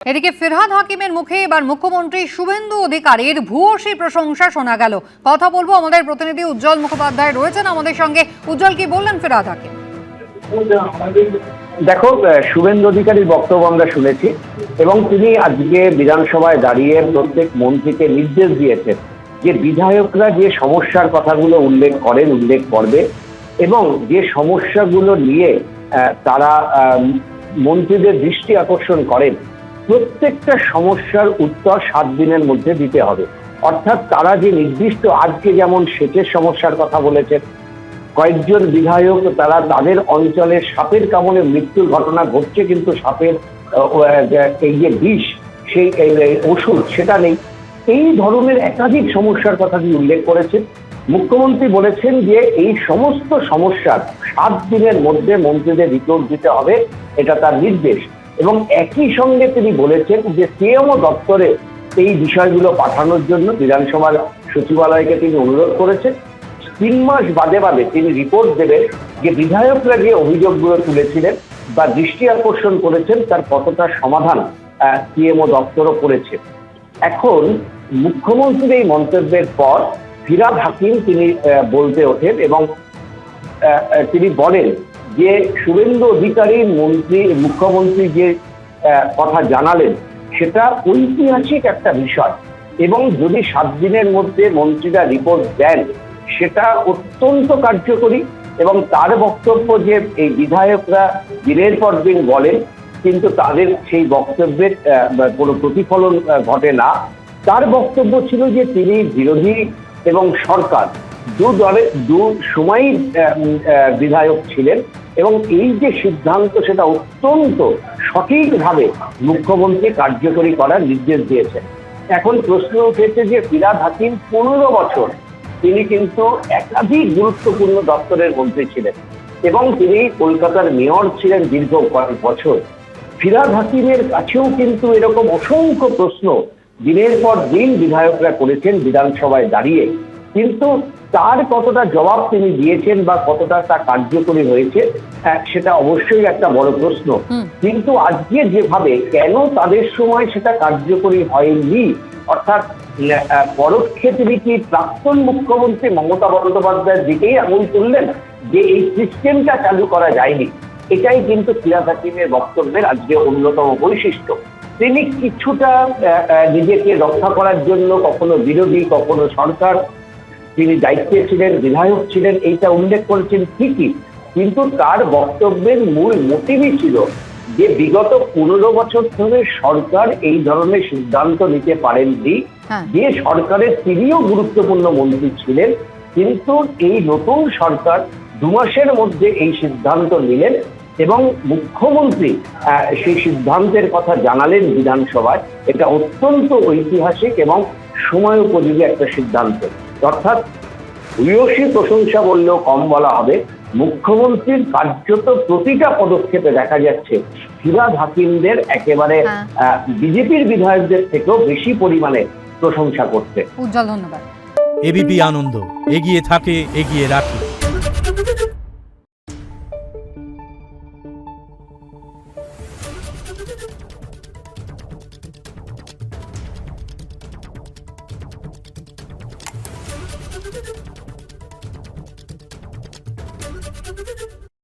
এদিকে ফিরহাদ হাকিমের মুখে এবার মুখ্যমন্ত্রী শুভেন্দু অধিকারীর ভূয়সী প্রশংসা শোনা গেল। কথা বলবো, আমাদের প্রতিনিধি উজ্জ্বল মুখোপাধ্যায় রয়েছেন আমাদের সঙ্গে। উজ্জ্বল, কি বললেন ফিরহাদ হাকিম? দেখো, শুভেন্দু অধিকারীর বক্তব্য আমরা শুনেছি এবং তিনি আজকে বিধানসভায় দাঁড়িয়ে প্রত্যেক মন্ত্রীকে নির্দেশ দিয়েছেন যে বিধায়করা যে সমস্যার কথাগুলো উল্লেখ করবে এবং যে সমস্যাগুলো নিয়ে তারা মন্ত্রীদের দৃষ্টি আকর্ষণ করেন, প্রত্যেকটা সমস্যার উত্তর 7 দিনের মধ্যে দিতে হবে। অর্থাৎ তারা যে নির্দিষ্ট, আজকে যেমন সেচের সমস্যার কথা বলেছেন, কয়েকজন বিধায়ক তারা তাদের অঞ্চলে সাপের কামড়ে মৃত্যুর ঘটনা ঘটছে, কিন্তু সাপের এই যে বিষ, সেই ওষুধ সেটা নেই। এই ধরনের একাধিক সমস্যার কথা তিনি উল্লেখ করেছেন। মুখ্যমন্ত্রী বলেছেন যে এই সমস্ত সমস্যার 7 দিনের মধ্যে মন্ত্রীদের রিপোর্ট দিতে হবে, এটা তার নির্দেশ। এবং একই সঙ্গে তিনি বলেছেন যে সিএমও দপ্তরে এই বিষয়গুলো পাঠানোর জন্য বিধানসভার সচিবালয়কে তিনি অনুরোধ করেছেন। 3 মাস বাদে বাদে তিনি রিপোর্ট দেবেন যে বিধায়করা যে অভিযোগগুলো তুলেছিলেন বা দৃষ্টি আকর্ষণ করেছেন তার কতটা সমাধান সিএমও দপ্তরও করেছে। এখন মুখ্যমন্ত্রীর এই মন্তব্যের পর ফিরহাদ হাকিম তিনি বলতে ওঠেন এবং তিনি বলেন যে শুভেন্দু অধিকারী মুখ্যমন্ত্রী যে কথা জানালেন সেটা ঐতিহাসিক একটা বিষয় এবং যদি 7 দিনের মধ্যে মন্ত্রীরা রিপোর্ট দেন সেটা অত্যন্ত কার্যকরী। এবং তার বক্তব্য যে এই বিধায়করা দিনের পর দিন বলেন কিন্তু তাদের সেই বক্তব্যের কোনো প্রতিফলন ঘটে না। তার বক্তব্য ছিল যে তিনি বিরোধী এবং সরকার দু সময়ই বিধায়ক ছিলেন এবং এই যে সিদ্ধান্ত সেটা অত্যন্ত সঠিকভাবে মুখ্যমন্ত্রী কার্যকরী করার নির্দেশ দিয়েছেন। এখন প্রশ্ন উঠেছে যে ফিরহাদ হাকিম 15 বছর তিনি কিন্তু একাধিক গুরুত্বপূর্ণ দপ্তরের মন্ত্রী ছিলেন এবং তিনি কলকাতার মেয়র ছিলেন দীর্ঘ কয়েক বছর। ফিরহাদ হাকিমের কাছেও কিন্তু এরকম অসংখ্য প্রশ্ন দিনের পর দিন বিধায়করা করেছেন বিধানসভায় দাঁড়িয়ে, কিন্তু তার কতটা জবাব তিনি দিয়েছেন বা কতটা তা কার্যকরী হয়েছে সেটা অবশ্যই একটা বড় প্রশ্ন। কিন্তু আজকে যেভাবে কেন তাদের সময় সেটা কার্যকরী হয়নি, অর্থাৎ পরোক্ষে তিনি কি প্রাক্তন মুখ্যমন্ত্রী মমতা বন্দ্যোপাধ্যায়ের দিকেই আঙুল তুললেন যে এই সিস্টেমটা চালু করা যায়নি। এটাই কিন্তু ফিরহাদ হাকিমের বক্তব্যের আজকে অন্যতম বৈশিষ্ট্য। তিনি কিছুটা নিজেকে রক্ষা করার জন্য কখনো বিরোধী কখনো সরকার, তিনি দায়িত্বে ছিলেন, বিধায়ক ছিলেন, এইটা উল্লেখ করেছেন ঠিকই, কিন্তু তার বক্তব্যের মূল মোটিভই ছিল যে বিগত 15 বছর ধরে সরকার এই ধরনের সিদ্ধান্ত নিতে পারেননি, যে সরকারের তিনিও গুরুত্বপূর্ণ মন্ত্রী ছিলেন, কিন্তু এই নতুন সরকার 2 মাসের মধ্যে এই সিদ্ধান্ত নিলেন এবং মুখ্যমন্ত্রী সেই সিদ্ধান্তের কথা জানালেন বিধানসভায়। এটা অত্যন্ত ঐতিহাসিক এবং সময় উপযোগী একটা সিদ্ধান্ত। অর্থাৎ ভূয়সী প্রশংসা বললেও কম বলা হবে। মুখ্যমন্ত্রীর কার্যত প্রতিটা পদক্ষেপে দেখা যাচ্ছে ফিরহাদ হাকিমদের একেবারে বিজেপির বিধায়কদের থেকেও বেশি পরিমাণে প্রশংসা করতে। উজ্জ্বল, ধন্যবাদ। এবিপি আনন্দ, এগিয়ে থাকে, এগিয়ে রাখে।